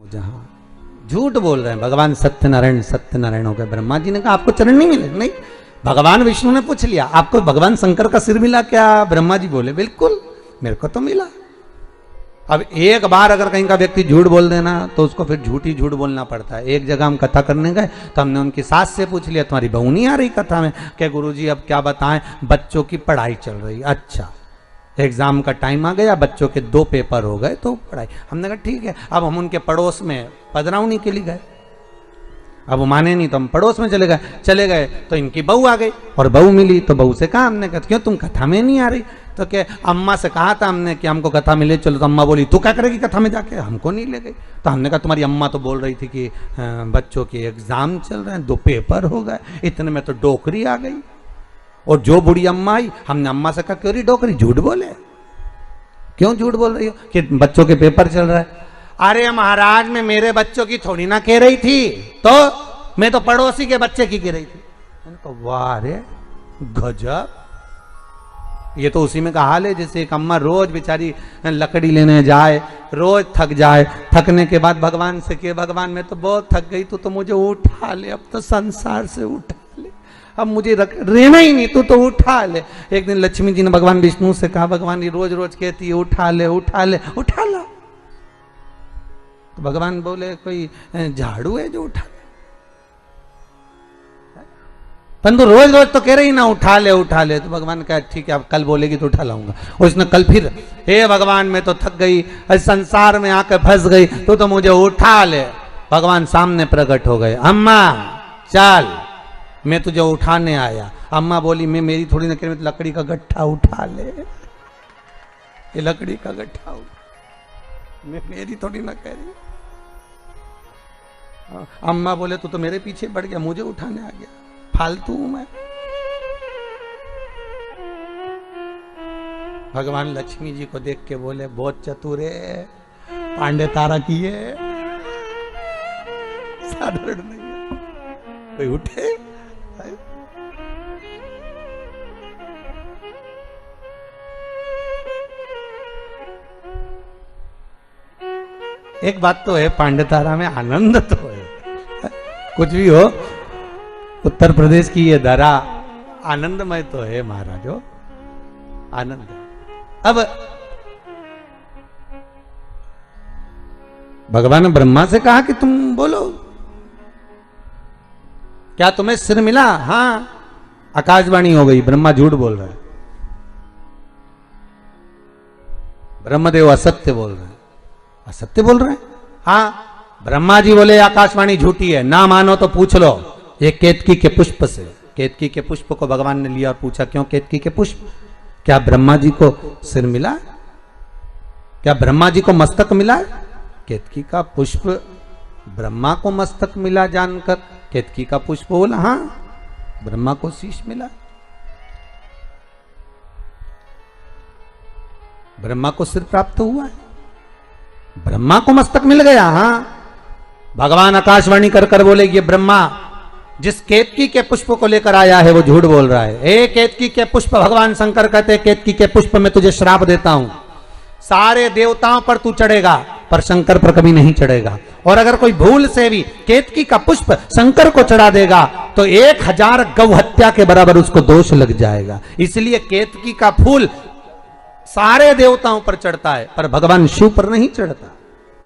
जहां झूठ बोल रहे हैं भगवान सत्यनारायण हो गए। ब्रह्मा जी ने कहा आपको चरण नहीं मिले? नहीं। भगवान विष्णु ने पूछ लिया आपको भगवान शंकर का सिर मिला क्या? ब्रह्मा जी बोले बिल्कुल मेरे को तो मिला। अब एक बार अगर कहीं का व्यक्ति झूठ बोल देना तो उसको फिर झूठ बोलना पड़ता है। एक जगह हम कथा करने गए तो हमने उनकी सास से पूछ लिया तुम्हारी बहू नहीं आ रही कथा में? क्या गुरुजी अब क्या बताएं, बच्चों की पढ़ाई चल रही। अच्छा, एग्जाम का टाइम आ गया, बच्चों के 2 पेपर हो गए तो पढ़ाई। हमने कहा ठीक है। अब हम उनके पड़ोस में पधरावनी के लिए गए, अब वो माने नहीं तो हम पड़ोस में चले गए तो इनकी बहू आ गई और बहू मिली तो बहू से कहा हमने, कहा क्यों तुम कथा में नहीं आ रही? तो क्या अम्मा से कहा था हमने कि हमको कथा में ले चलो, तो अम्मा बोली तू क्या करेगी कथा में जाके, हमको नहीं ले गई। तो हमने कहा तुम्हारी अम्मा तो बोल रही थी कि बच्चों के एग्जाम चल रहे हैं, 2 पेपर हो गए, इतने में तो डोकरी आ गई। और जो बुढ़ी अम्मा आई, हमने अम्मा से कहा क्यों डोकरी झूठ बोले, क्यों झूठ बोल रही हो कि बच्चों के पेपर चल रहा है? अरे महाराज मैं मेरे बच्चों की थोड़ी ना कह रही थी, तो मैं तो पड़ोसी के बच्चे की कह रही थी। मैंने कहा वाह रे गजब, ये तो उसी में का हाल है जैसे एक अम्मा रोज बेचारी लकड़ी लेने जाए, रोज थक जाए, थकने के बाद भगवान से कहे भगवान मैं तो बहुत थक गई, तू तो मुझे उठा ले, अब तो संसार से उठा ले, अब मुझे रहना ही नहीं, तू तो उठा ले। एक दिन लक्ष्मी जी ने भगवान विष्णु से कहा भगवान ये रोज रोज कहती है उठा ले उठा ले, उठा ला। तो भगवान बोले कोई झाड़ू है जो उठा ले? परंतु रोज रोज तो कह रही ना उठा ले उठा ले। तो भगवान कहा ठीक है अब कल बोलेगी तो उठा लाऊंगा। और उसने कल फिर हे भगवान मैं तो थक गई, संसार में आकर फंस गई, तो मुझे उठा ले। भगवान सामने प्रकट हो गए, अम्मा चल मैं तुझे उठाने आया। अम्मा बोली मैं मेरी थोड़ी ना कह रही, लकड़ी का गट्ठा उठा ले, ये लकड़ी का गट्ठा उठा, मैं मेरी थोड़ी ना कह रही। अम्मा बोले तू तो मेरे पीछे बढ़ गया, मुझे उठाने आ गया, फालतू हूं मैं। भगवान लक्ष्मी जी को देख के बोले बहुत चतुर है, पांडे तारा की है, साधारण नहीं है, कोई उठे। एक बात तो है पांडे तारा में आनंद तो है, कुछ भी हो उत्तर प्रदेश की ये धरा आनंदमय तो है महाराजो, आनंद। अब भगवान ने ब्रह्मा से कहा कि तुम बोलो क्या तुम्हें सिर मिला? हाँ, आकाशवाणी हो गई, ब्रह्मा झूठ बोल रहा है, ब्रह्मदेव असत्य बोल रहे हैं। असत्य बोल रहे हैं? हाँ, ब्रह्मा जी बोले आकाशवाणी झूठी है, ना मानो तो पूछ लो ये केतकी के पुष्प से। केतकी के पुष्प को भगवान ने लिया और पूछा क्यों केतकी के पुष्प? क्या ब्रह्मा जी को सिर मिला? क्या ब्रह्मा जी को मस्तक मिला? केतकी का पुष्प ब्रह्मा को मस्तक मिला जानकर केतकी का पुष्प बोला हाँ, ब्रह्मा को शीश मिला, ब्रह्मा को सिर प्राप्त हुआ है, ब्रह्मा को मस्तक मिल गया। हाँ, भगवान आकाशवाणी कर कर बोले ये ब्रह्मा जिस केतकी के पुष्प को लेकर आया है वो झूठ बोल रहा है। ए केतकी के पुष्प, भगवान शंकर कहते केतकी के पुष्प में तुझे श्राप देता हूं, सारे देवताओं पर तू चढ़ेगा पर शंकर पर कभी नहीं चढ़ेगा। और अगर कोई भूल से भी केतकी का पुष्प शंकर को चढ़ा देगा तो 1000 गौ हत्या के बराबर उसको दोष लग जाएगा। इसलिए केतकी का फूल सारे देवताओं पर चढ़ता है पर भगवान शिव पर नहीं चढ़ता।